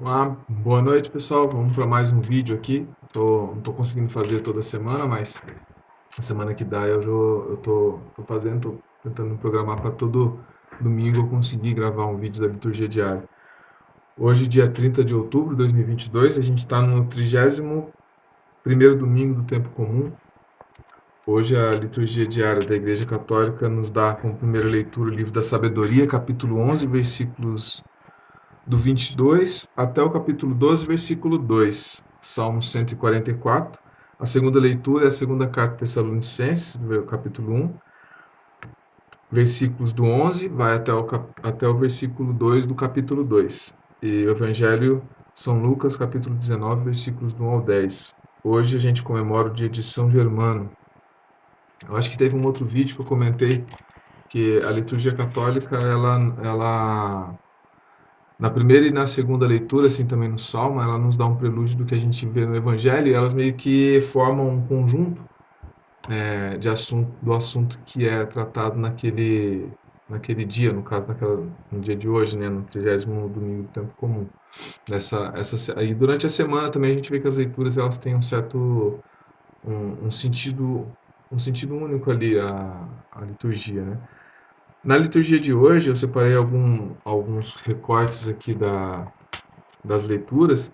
Olá, boa noite pessoal. Vamos para mais um vídeo aqui. Não tô conseguindo fazer toda semana, mas a semana que dá eu tô fazendo, tô tentando me programar para todo domingo eu conseguir gravar um vídeo da liturgia diária. Hoje, dia 30 de outubro de 2022, a gente está no 31º domingo do tempo comum. Hoje a liturgia diária da Igreja Católica nos dá como primeira leitura o livro da Sabedoria, capítulo 11, versículos do 22 até o capítulo 12, versículo 2, Salmo 144. A segunda leitura é a segunda carta de Tessalonicenses, capítulo 1, versículos do 11, vai até o versículo 2 do capítulo 2. E o Evangelho São Lucas, capítulo 19, versículos do 1 ao 10. Hoje a gente comemora o dia de São Germano. Eu acho que teve um outro vídeo que eu comentei que a liturgia católica, ela na primeira e na segunda leitura, assim também no Salmo, ela nos dá um prelúdio do que a gente vê no Evangelho, e elas meio que formam um conjunto do assunto que é tratado naquele dia, no caso, no dia de hoje, né, no 30º domingo do tempo comum. Aí durante a semana também a gente vê que as leituras elas têm um sentido único ali, a liturgia, né? Na liturgia de hoje, eu separei alguns recortes aqui das leituras.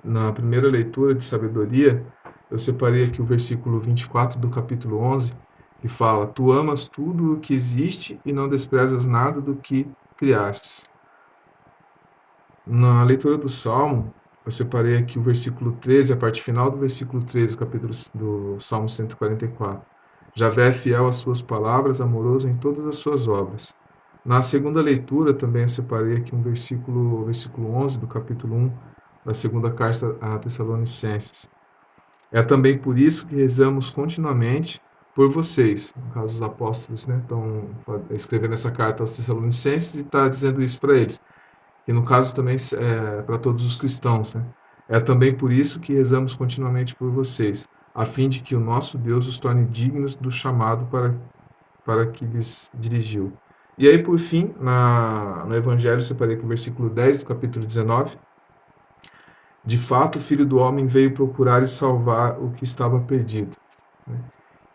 Na primeira leitura de sabedoria, eu separei aqui o versículo 24 do capítulo 11, que fala: Tu amas tudo o que existe e não desprezas nada do que criastes. Na leitura do Salmo, eu separei aqui o versículo 13, a parte final do versículo 13 do Salmo 144. Javé é fiel às suas palavras, amoroso em todas as suas obras. Na segunda leitura, também eu separei aqui o versículo 11 do capítulo 1 da segunda carta a Tessalonicenses. É também por isso que rezamos continuamente por vocês. No caso, os apóstolos, né, estão escrevendo essa carta aos Tessalonicenses e está dizendo isso para eles. E no caso também para todos os cristãos, né? É também por isso que rezamos continuamente por vocês, a fim de que o nosso Deus os torne dignos do chamado para que lhes dirigiu. E aí, por fim, no Evangelho, eu separei aqui o versículo 10 do capítulo 19. De fato, o Filho do Homem veio procurar e salvar o que estava perdido.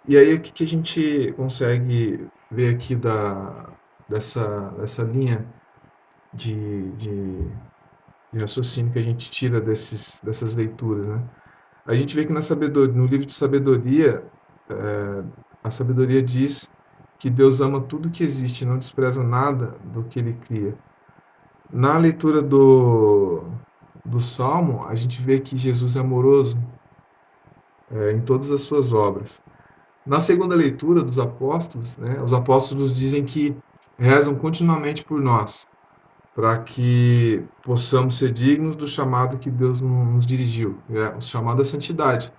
E aí, o que a gente consegue ver aqui dessa linha de raciocínio que a gente tira dessas leituras, né? A gente vê que no livro de sabedoria, a sabedoria diz que Deus ama tudo que existe, não despreza nada do que ele cria. Na leitura do Salmo, a gente vê que Jesus é amoroso em todas as suas obras. Na segunda leitura dos apóstolos, né, os apóstolos dizem que rezam continuamente por nós, para que possamos ser dignos do chamado que Deus nos dirigiu, o chamado à santidade,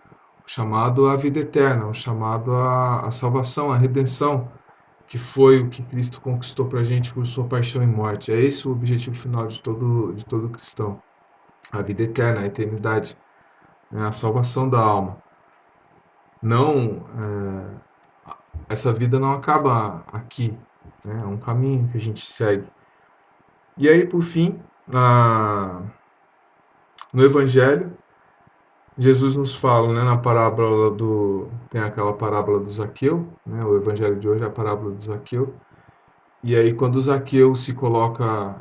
o chamado à vida eterna, o chamado à salvação, à redenção, que foi o que Cristo conquistou para a gente por sua paixão e morte. É esse o objetivo final de todo cristão, a vida eterna, a eternidade, né, a salvação da alma. Não, essa vida não acaba aqui, né, é um caminho que a gente segue. E aí, por fim, no Evangelho, Jesus nos fala, né, na parábola tem aquela parábola do Zaqueu, né, o Evangelho de hoje é a parábola do Zaqueu. E aí, quando o Zaqueu se coloca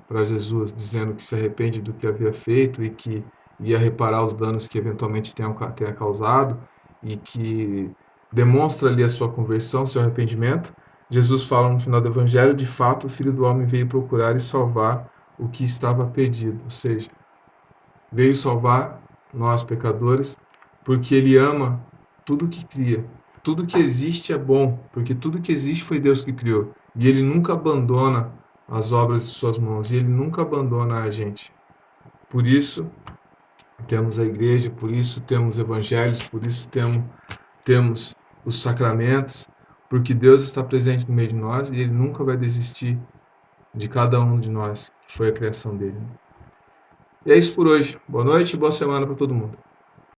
para Jesus, dizendo que se arrepende do que havia feito e que ia reparar os danos que eventualmente tenha causado e que demonstra ali a sua conversão, seu arrependimento, Jesus fala no final do Evangelho: de fato, o Filho do Homem veio procurar e salvar o que estava perdido. Ou seja, veio salvar nós, pecadores, porque ele ama tudo que cria. Tudo que existe é bom, porque tudo que existe foi Deus que criou. E ele nunca abandona as obras de suas mãos, e ele nunca abandona a gente. Por isso temos a igreja, por isso temos evangelhos, por isso temos os sacramentos, porque Deus está presente no meio de nós e ele nunca vai desistir de cada um de nós, que foi a criação dele. E é isso por hoje. Boa noite e boa semana para todo mundo.